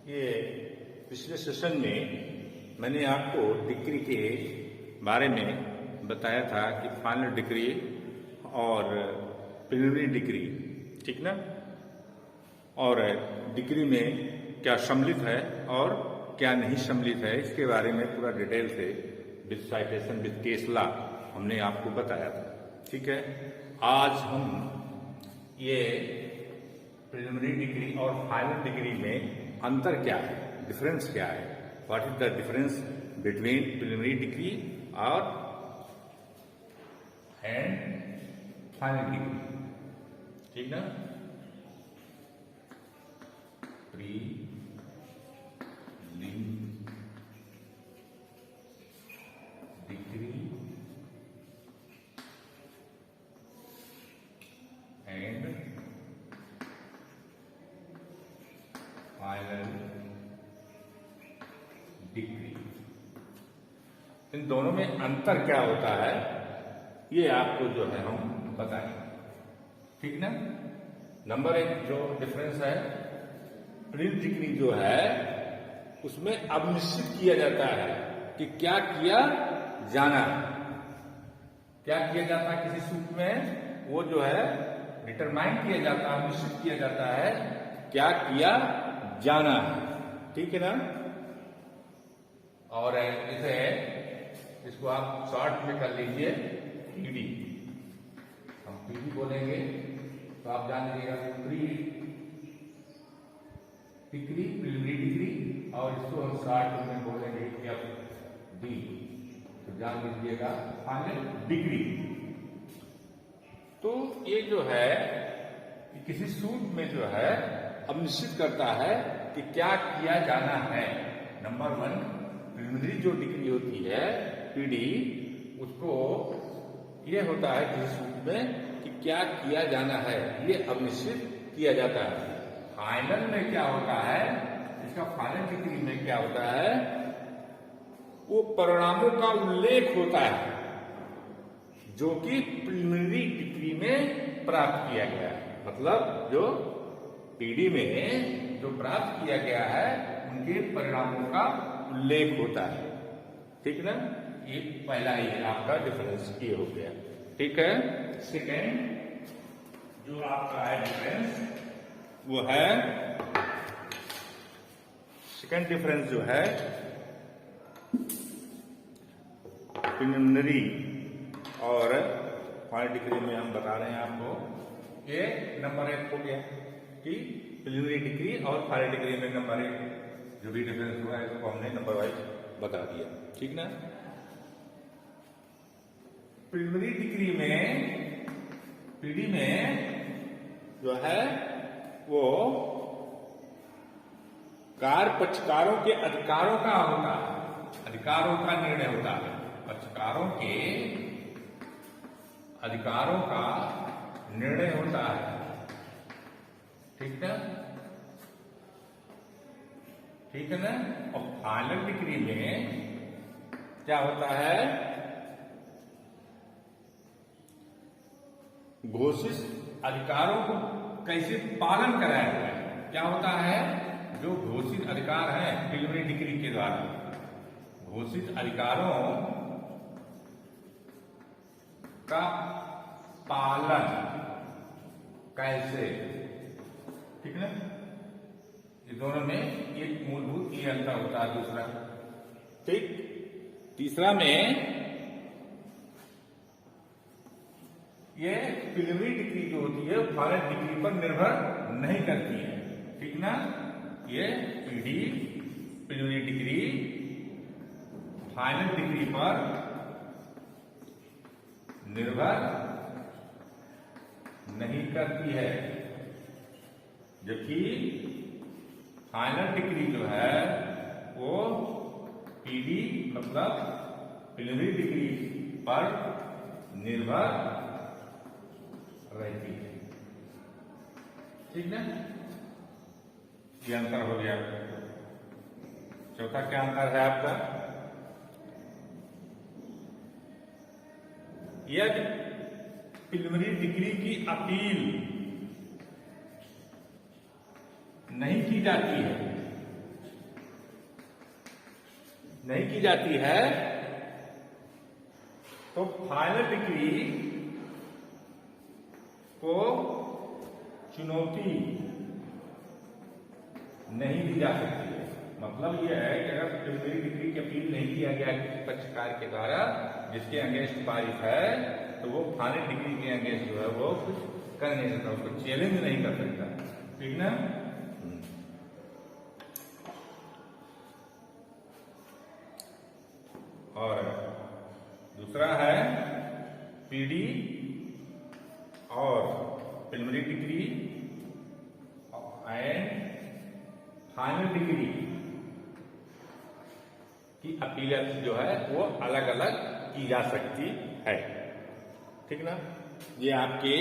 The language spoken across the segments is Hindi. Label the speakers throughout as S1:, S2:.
S1: ये पिछले सेशन में मैंने आपको डिग्री के बारे में बताया था कि फाइनल डिग्री और प्रिलिमिनरी डिग्री, ठीक ना, और डिग्री में क्या सम्मिलित है और क्या नहीं सम्मिलित है, इसके बारे में पूरा डिटेल से with citation with case law हमने आपको बताया था। ठीक है, आज हम ये प्रिलिमिनरी डिग्री और फाइनल डिग्री में अंतर क्या है, डिफरेंस क्या है, what is the difference between preliminary degree और फाइनल डिग्री, ठीक ना। डिग्री एंड फाइनल डिग्री, इन दोनों में अंतर क्या होता है ये आपको जो है हम बताएंगे, ठीक ना। नंबर एक जो डिफरेंस है, प्रिलिमिनरी डिग्री जो है उसमें अब निश्चित किया जाता है कि क्या किया जाना है, क्या किया जाता है किसी सूट में, वो जो है डिटरमाइन किया जाता है, निश्चित किया जाता है क्या किया जाना है, ठीक है ना। और इसे इसको आप शॉर्ट में कर लीजिए पीडी, हम पीडी बोलेंगे तो आप जान लीजिएगा डिग्री, प्रिलिमिनरी डिग्री, और इसको हम शॉर्ट में बोलेंगे एफ डी, तो जान लीजिएगा फाइनल डिग्री। तो ये जो है कि किसी सूट में जो है अब निश्चित करता है कि क्या किया जाना है। नंबर वन, प्रिलिमिनरी जो डिग्री होती है पीडी, उसको ये होता है किसी सूट में कि क्या किया जाना है, ये अब निश्चित किया जाता है। फाइनल में क्या होता है, इसका फाइनल डिग्री में क्या होता है, वो परिणामों का उल्लेख होता है जो कि प्रिलिमिनरी डिग्री में प्राप्त किया गया है। मतलब जो पीडी में जो प्राप्त किया गया है उनके परिणामों का उल्लेख होता है, ठीक ना। ये पहला ही आपका डिफरेंस ये हो गया, ठीक है। सेकेंड जो आपका है डिफरेंस वो है, सेकेंड डिफरेंस जो है प्रिलिमिनरी और फाइनल डिग्री में हम बता रहे हैं आपको, ये नंबर एक हो गया कि प्रिलिमिनरी डिग्री और फाइनल डिग्री में नंबर एक जो भी डिफरेंस हुआ है इसको हमने नंबर वाइज बता दिया, ठीक ना। प्रिलिमिनरी डिग्री में पीडी में जो है वो कार पक्षकारों के अधिकारों का होता है, अधिकारों का निर्णय होता है, पक्षकारों के अधिकारों का निर्णय होता है, ठीक है, ठीक है ना। और फाइनल डिग्री में क्या होता है, घोषित अधिकारों को कैसे पालन कराया जाए, क्या होता है, जो घोषित अधिकार है प्रिलिमिनरी डिग्री के द्वारा, घोषित अधिकारों का पालन कैसे, ठीक है। ये दोनों में एक मूलभूत ये अंतर होता है। दूसरा, ठीक, तीसरा में ये प्रिलिमिनरी डिग्री जो होती है फाइनल डिग्री पर निर्भर नहीं करती है, ठीक ना। ये PD preliminary degree final decree पर निर्भर नहीं करती है, जबकि फाइनल डिग्री जो है वो पीडी मतलब प्रिलिमिनरी डिग्री पर निर्भर रहती है, ठीक ना। ये अंतर हो गया। चौथा क्या अंतर है आपका, यदि प्रिलिमिनरी डिग्री की अपील नहीं की जाती है, नहीं की जाती है, तो फाइनल डिग्री को चुनौती नहीं दी जा सकती है। मतलब यह है कि अगर प्रिलिमिनरी डिग्री की अपील नहीं किया गया किसी पक्षकार के द्वारा जिसके अगेंस्ट पारित है, तो वो फाइनल डिग्री के अगेंस्ट जो है वो कुछ कर नहीं सकता, उसको चैलेंज नहीं कर सकता। ठीक ना। और दूसरा है पीडी और preliminary degree and final decree की अपील जो है वो अलग अलग की जा सकती है। ठीक ना। ये आपके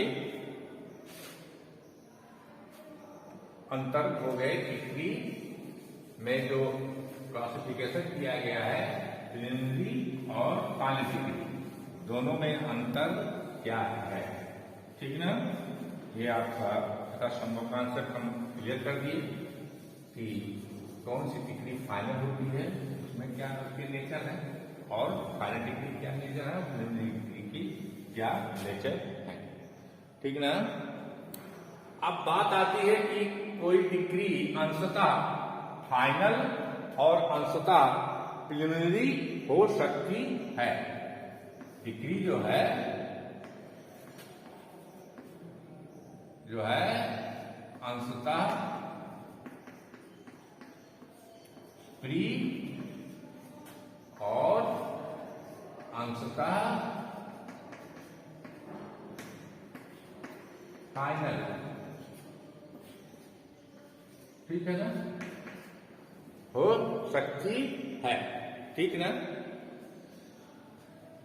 S1: अंतर हो गए डिग्री में जो क्लासिफिकेशन किया गया है प्रिलिमिनरी और फाइनल डिग्री, दोनों में अंतर क्या है। ठीक ना। ये आपका संभव आंसर हम क्लियर कर दिए कि कौन सी डिग्री फाइनल होती है, उसमें क्या उसके नेचर है, और फाइनल डिग्री क्या नेचर है, प्रिलिमिनरी डिग्री की क्या नेचर है। ठीक ना। अब बात आती है कि कोई डिग्री अंशतः फाइनल और अंशतः प्रिलिमिनरी हो सकती है। डिग्री जो है अंशतः प्री और अंशतः फाइनल। ठीक है ना, हो सकती है। ठीक ना।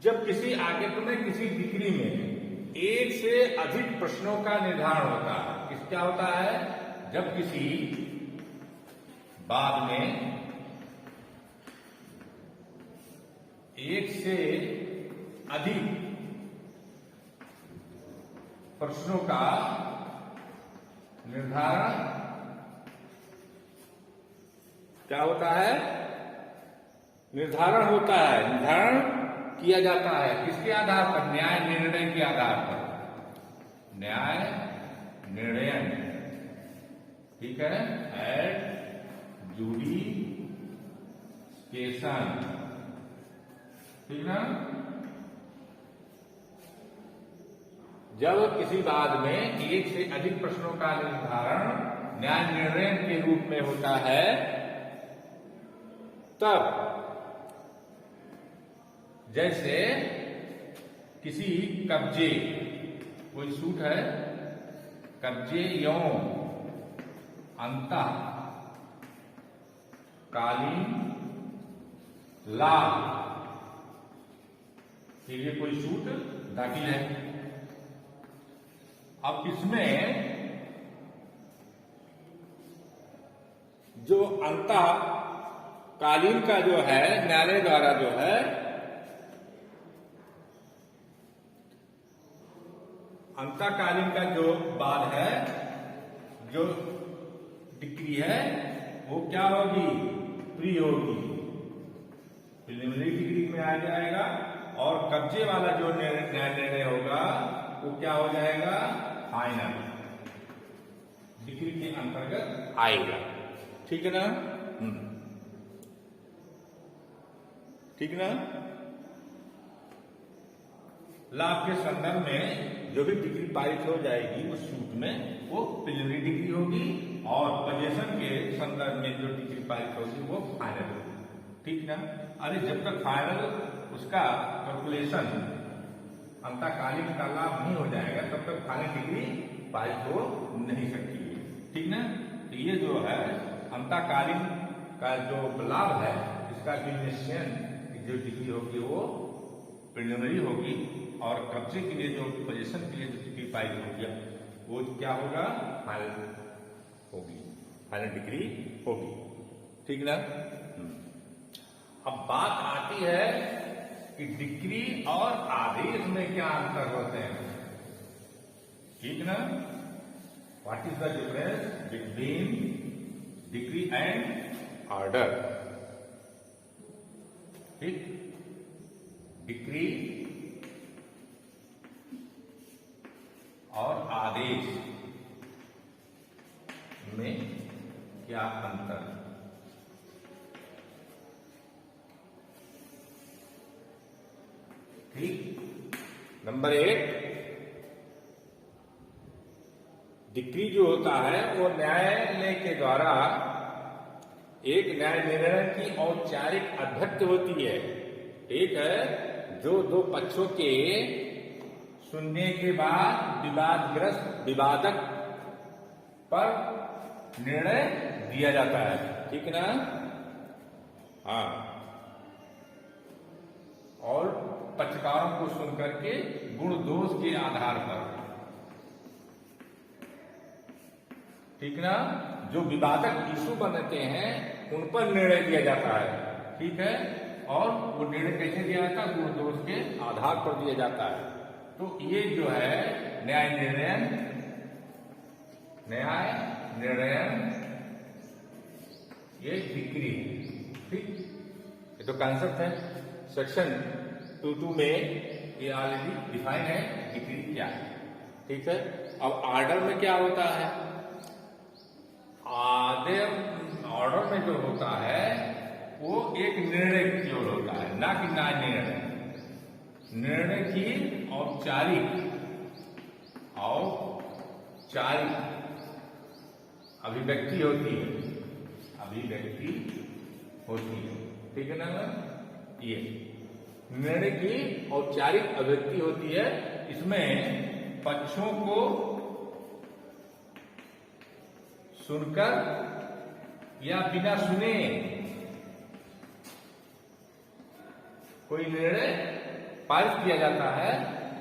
S1: जब किसी आगे में किसी डिग्री में एक से अधिक प्रश्नों का निर्धारण होता है, क्या होता है, जब किसी बाद में एक से अधिक प्रश्नों का निर्धारण क्या होता है, निर्धारण होता है, निर्धारण किया जाता है। किसके आधार पर, न्याय निर्णय के आधार पर, न्याय निर्णय। ठीक है, एट जुडिकेशन। ठीक ना। जब किसी बाद में एक से अधिक प्रश्नों का निर्धारण न्याय निर्णय के रूप में होता है, तब जैसे किसी कब्जे, कोई सूट है, कब्जे यौन अंतः कालीन लाभ के लिए कोई सूट दाखिल है। अब इसमें जो अंतः कालीन का जो है, न्यायालय द्वारा जो है अंतःकालीन का जो बाद है, जो डिग्री है, वो क्या होगी, प्री होगी, प्रिलिमिनरी डिग्री में आ जाएगा। और कब्जे वाला जो न्याय निर्णय होगा वो क्या हो जाएगा, फाइनल डिग्री के अंतर्गत आएगा। ठीक है ना। ठीक ना। लाभ के संदर्भ में जो भी डिग्री पारित हो जाएगी उस सूट में, वो प्रिलिमिनरी डिग्री होगी, और पजेशन के संदर्भ में जो डिग्री पारित होगी वो फाइनल होगी। ठीक ना। अरे जब तक फाइनल उसका कैलकुलेशन अंतःकालीन का लाभ नहीं हो जाएगा, तब तक फाइनल डिग्री पारित हो नहीं सकती है। ठीक ना। तो ये जो है अंतःकालीन का जो लाभ है, इसका डिग्नेशन जो डिग्री होगी वो प्रिलिमिनरी होगी, और कब्जे के लिए जो पोजीशन के लिए जो डिग्री पारित होगी वो क्या होगा, फाइनल होगी, फाइनल डिग्री होगी। ठीक ना। अब बात आती है कि डिग्री और आदेश में क्या अंतर होते हैं। ठीक ना। What is the difference between decree and order, ठीक। डिक्री और आदेश में क्या अंतर है? ठीक। नंबर 1, डिक्री जो होता है वो न्यायालय के द्वारा एक न्याय निर्णय की औपचारिक अभिव्यक्ति होती है। एक है जो दो पक्षों के सुनने के बाद विवादक पर निर्णय दिया जाता है, ठीक ना। हाँ, और पक्षकारों को सुनकर के गुण दोष के आधार पर, ठीक ना, जो विवादक इशू बनते हैं उन पर निर्णय दिया जाता है, ठीक है। और वो निर्णय कैसे दिया जाता है? गुण दोष के आधार पर दिया जाता है। तो ये जो है न्याय निर्णय ये डिक्री है, ठीक। ये तो कॉन्सेप्ट है, सेक्शन 22 में ये ऑलरेडी डिफाइन है डिक्री क्या है, ठीक है। अब ऑर्डर में क्या होता है? ऑर्डर में जो होता है वो एक निर्णय की ओर होता है, ना कि न्याय निर्णय की औपचारिक अभिव्यक्ति होती है, ठीक है ना। ये निर्णय की औपचारिक अभिव्यक्ति होती है। इसमें पक्षों को सुनकर या बिना सुने कोई निर्णय पारित किया जाता है,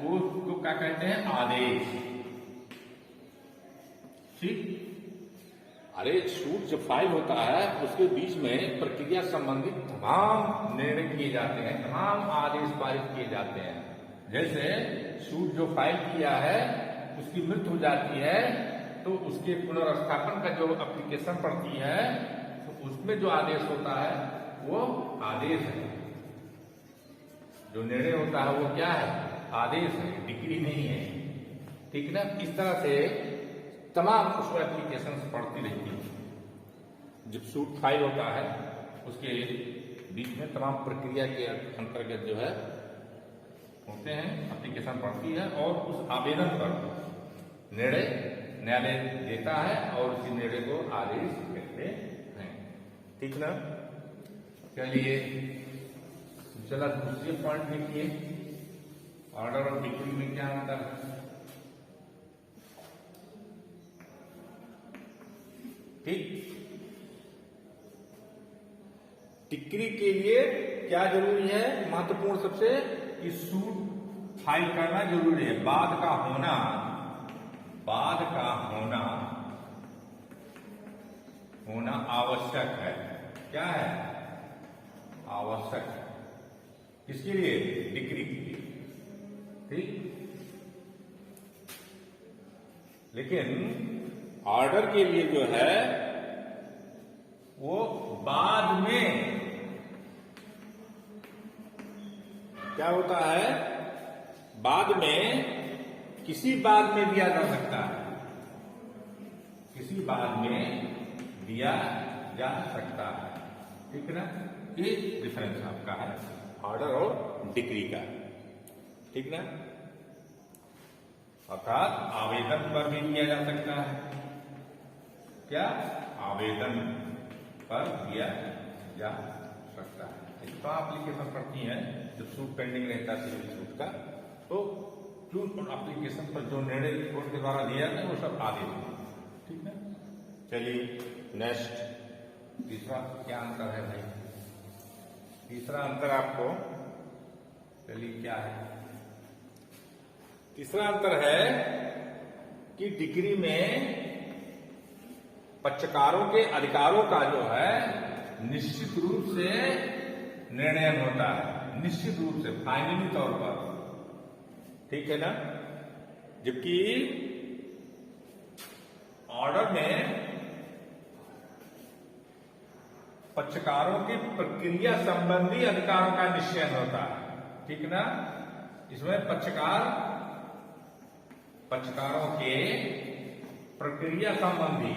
S1: वो उसको क्या कहते हैं? आदेश, ठीक। अरे सूट जब फाइल होता है उसके बीच में प्रक्रिया संबंधित तमाम निर्णय किए जाते हैं, तमाम आदेश पारित किए जाते हैं। जैसे सूट जो फाइल किया है उसकी मृत्यु हो जाती है तो उसके पुनर्स्थापन का जो एप्लीकेशन पड़ती है तो उसमें जो आदेश होता है वो आदेश है। जो निर्णय होता है वो क्या है? आदेश है, डिक्री नहीं है, ठीक ना। इस तरह से तमाम उसमें एप्लीकेशन पढ़ती रहती है। जब सूट फाइल होता है उसके बीच में तमाम प्रक्रिया के अंतर्गत जो है होते हैं, एप्लीकेशन पढ़ती है और उस आवेदन पर निर्णय न्यायालय देता है और उसी निर्णय को आदेश कहते हैं, ठीक ना। चलिए चला दूसरे पॉइंट देखिए, ऑर्डर और डिक्री में क्या अंतर है। ठीक, डिक्री के लिए क्या जरूरी है? महत्वपूर्ण सबसे कि सूट फाइल करना जरूरी है, बाद का होना आवश्यक है। क्या है? आवश्यक है। किसके लिए? डिक्री के लिए, ठीक। लेकिन ऑर्डर के लिए जो है वो बाद में क्या होता है? बाद में किसी बाद में दिया जा सकता है, किसी बाद में दिया जा सकता है, ठीक है ना। ये डिफरेंस आपका है ऑर्डर और डिक्री का, ठीक ना। अर्थात आवेदन पर भी दिया जा सकता है। क्या? आवेदन पर दिया जा सकता है। इस पर एप्लीकेशन पड़ती है जब सूट पेंडिंग रहता है सिविल सूट का, तो जो एप्लीकेशन पर जो निर्णय कोर्ट के द्वारा दिया जाता है वो सब आदेश, ठीक है। चलिए नेक्स्ट, तीसरा क्या अंतर है भाई? तीसरा अंतर आपको, चलिए क्या है? तीसरा अंतर है कि डिक्री में पक्षकारों के अधिकारों का जो है निश्चित रूप से निर्णय होता है, निश्चित रूप से फाइनली तौर पर, ठीक है ना। जबकि ऑर्डर में पक्षकारों के प्रक्रिया संबंधी अधिकारों का निश्चयन होता है, ठीक ना। इसमें पक्षकारों के प्रक्रिया संबंधी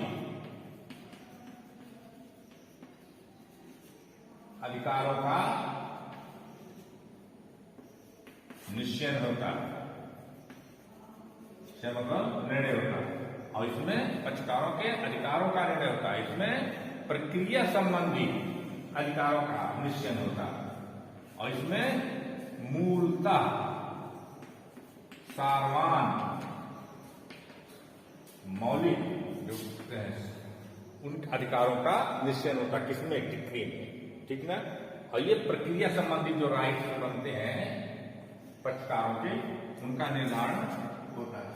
S1: अधिकारों का निश्चय होता है, मतलब निर्णय होता है। और इसमें पक्षकारों के अधिकारों का निर्णय होता है, इसमें प्रक्रिया संबंधी अधिकारों का निश्चय होता है। और इसमें मूलतः सारवान मौलिक जो होते हैं उन अधिकारों का निश्चय होता है, किसमें, डिक्री में, ठीक ना। और ये प्रक्रिया संबंधी जो राइट्स बनते हैं पक्षकारों के, उनका निर्धारण होता है।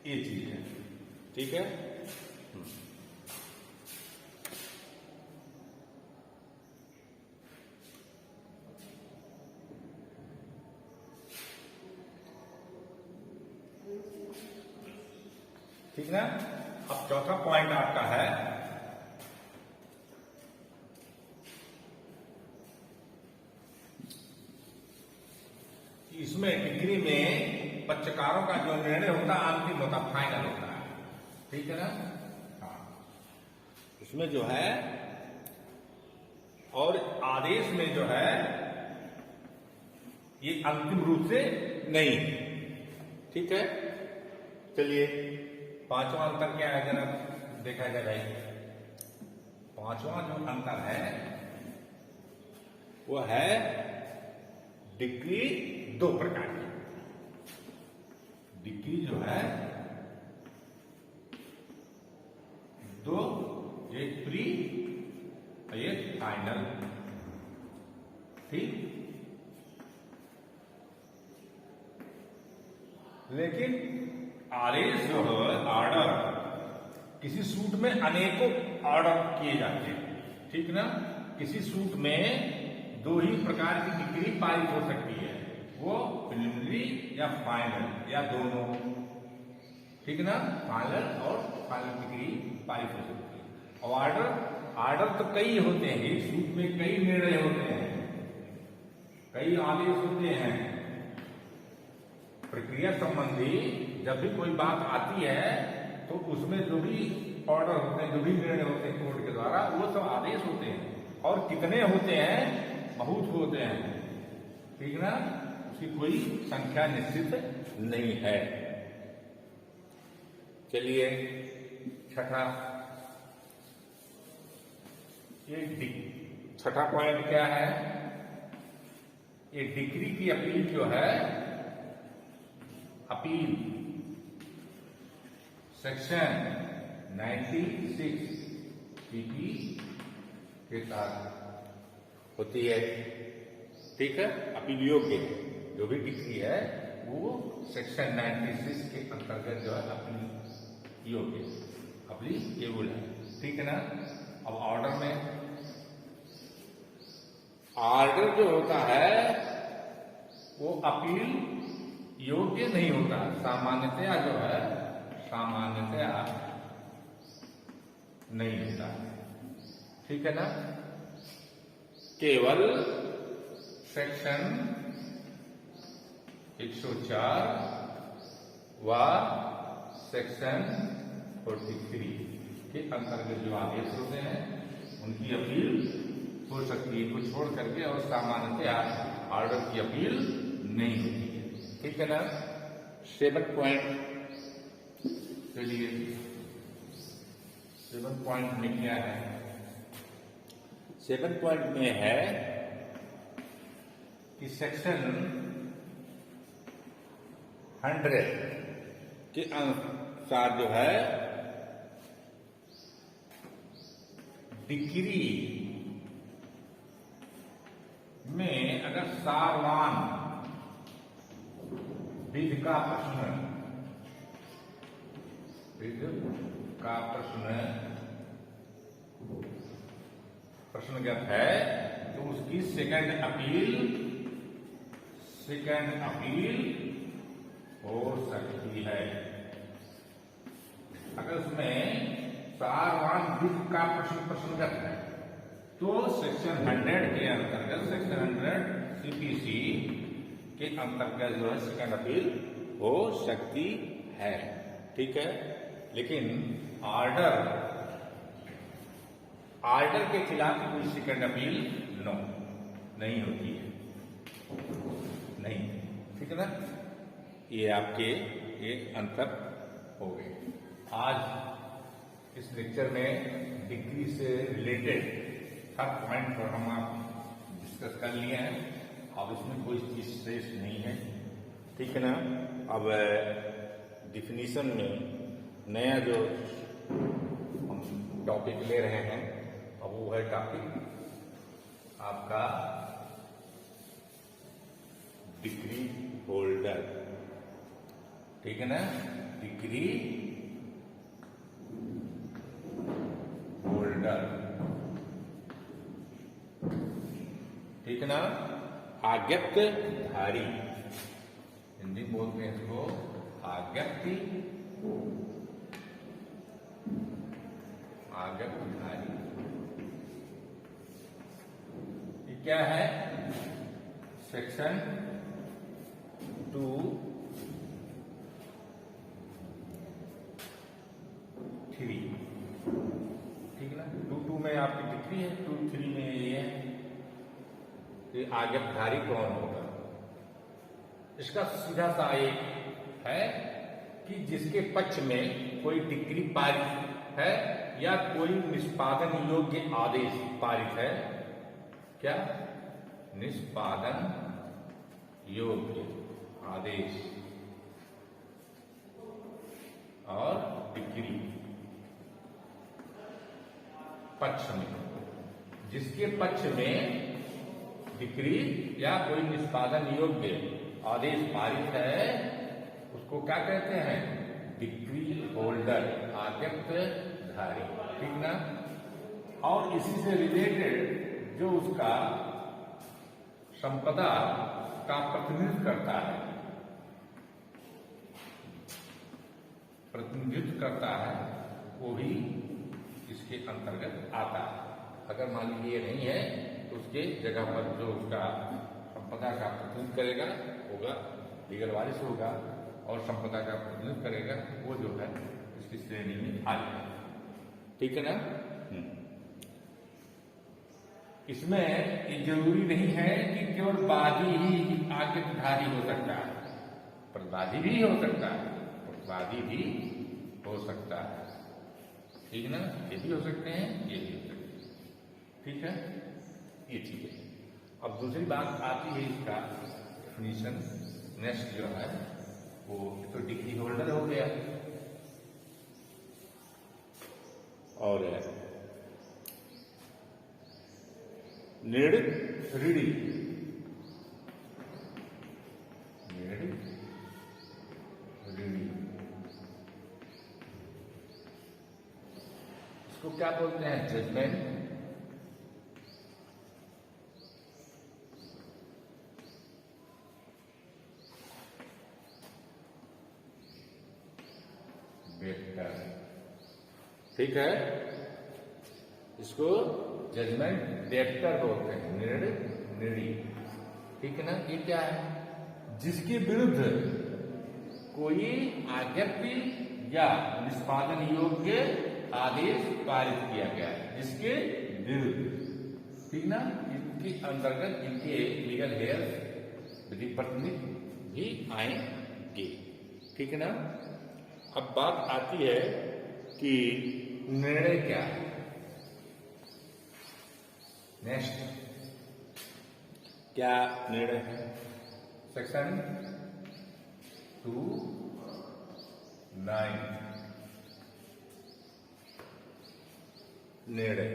S1: ये चीज है, ठीक है। ठीक ना। अब चौथा पॉइंट आपका है इसमें डिग्री में पक्षकारों का जो निर्णय होता है अंतिम होता, फाइनल होता है, ठीक है ना। हाँ, इसमें जो है और आदेश में जो है ये अंतिम रूप से नहीं, ठीक है। चलिए पांचवा अंतर क्या है जरा देखा जाए। पांचवा जो अंतर है वो है डिग्री दो प्रकार की। डिग्री जो है दो, एक प्री और एक फाइनल, ठीक। लेकिन आदेश जो है ऑर्डर, किसी सूट में अनेकों ऑर्डर किए जाते हैं, ठीक ना। किसी सूट में दो ही प्रकार की डिग्री पारित हो सकती है, वो प्रिलिमिनरी या फाइनल या दोनों, ठीक ना। फाइनल और फाइनल डिग्री पारित हो सकती है। और ऑर्डर तो कई होते हैं, एक सूट में कई निर्णय होते हैं, कई आदेश होते हैं। प्रक्रिया संबंधी जब भी कोई बात आती है तो उसमें जो भी ऑर्डर होते हैं, जो भी निर्णय होते हैं कोर्ट के द्वारा, वो सब आदेश होते हैं। और कितने होते हैं, बहुत होते हैं, ठीक ना। उसकी कोई संख्या निश्चित नहीं है। चलिए छठा, छठा पॉइंट क्या है, ये डिग्री की अपील जो है, अपील सेक्शन 96 पीपी के तहत होती है, ठीक है। अपील योग्य जो भी डिग्री है वो सेक्शन 96 के अंतर्गत जो है अपील योग्य, अपीलेबल है, ठीक है ना। अब ऑर्डर में, ऑर्डर जो होता है वो अपील योग्य नहीं होता, सामान्यतया जो है, सामान्यतया नहीं होता, ठीक है ना। केवल सेक्शन 104 व सेक्शन 43 के अंतर्गत जो आदेश होते हैं उनकी अपील हो सकती है, को छोड़ करके, और सामान्यतया ऑर्डर की अपील नहीं होती है, ठीक है ना। 7 पॉइंट, चलिए 7 पॉइंट में क्या है। 7 पॉइंट में है कि सेक्शन 100 के अनुसार जो है डिग्री में अगर सारवान विधि का प्रश्न, प्रश्नगत है तो उसकी सेकंड अपील हो सकती है। अगर उसमें विस्तारवान विश्व का प्रश्न प्रसंगत है। तो सेक्शन 100 के अंतर्गत, सेक्शन 100 सीपीसी के अंतर्गत जो है सेकंड अपील हो सकती है। ठीक है, लेकिन ऑर्डर के खिलाफ कोई सेकंड अपील नहीं होती है, नहीं। ठीक है ना, ये आपके ये अंतर हो गए। आज इस लेक्चर में डिग्री से रिलेटेड हर पॉइंट पर हम आप डिस्कस कर लिए हैं। अब इसमें कोई चीज शेष नहीं है। ठीक है ना। अब डिफिनीशन में नया जो हम टॉपिक ले रहे हैं, अब वो है टॉपिक आपका डिग्री होल्डर। ठीक है ना, डिग्री होल्डर। ठीक है ना, आज्ञप्तिधारी, हिंदी बोलते हैं इसको आज्ञप्तिधारी। ये क्या है? सेक्शन 2, 3। ठीक है ना, 2 में आपकी डिग्री है, 2-3 में ये है कि आज्ञाधारी कौन होगा। इसका सीधा सा एक है कि जिसके पक्ष में कोई डिग्री पारित है या कोई निष्पादन योग्य आदेश पारित है। क्या? निष्पादन योग्य आदेश और डिग्री पक्ष में, जिसके पक्ष में डिग्री या कोई निष्पादन योग्य आदेश पारित है, उसको क्या कहते हैं? डिग्री होल्डर, आज्ञप्तिधारी। ठीक ना। और इसी से रिलेटेड जो उसका संपदा का प्रतिनिधित्व करता है, वो भी इसके अंतर्गत आता है। अगर मान लीजिए नहीं है तो उसके जगह पर जो उसका संपदा का प्रतिनिधित्व करेगा होगा लीगल वारिस होगा, और संपदा का प्रतिनिधित्व करेगा वो जो है इसकी श्रेणी में आ जाएगा। ठीक है ना। इसमें ये जरूरी नहीं है कि केवल वादी ही आज्ञाधारी हो सकता है, प्रतिवादी भी हो सकता है, प्रतिवादी भी हो सकता है। ठीक ना, ये भी हो सकते हैं, ये भी हो सकते हैं। ठीक है, ये ठीक है। अब दूसरी बात आती है इसका डेफिनेशन। नेक्स्ट जो है वो तो डिग्री होल्डर हो गया, और ऋणी। इसको क्या बोलते हैं? Judgment debtor. ठीक है, इसको जजमेंट डेप्टर बोलते हैं, निर्णय। ठीक है ना। ये क्या है? जिसके विरुद्ध कोई आज्ञप्ति या निष्पादन योग्य आदेश पारित किया गया है, जिसके विरुद्ध। ठीक ना, इनके अंतर्गत इनके लीगल हेयर विधि प्रतिनिधि भी आएंगे। ठीक है ना। अब बात आती है कि निर्णय क्या है। नेक्स्ट क्या निर्णय है? सेक्शन 2(9) निर्णय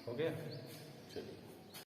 S1: हो गया।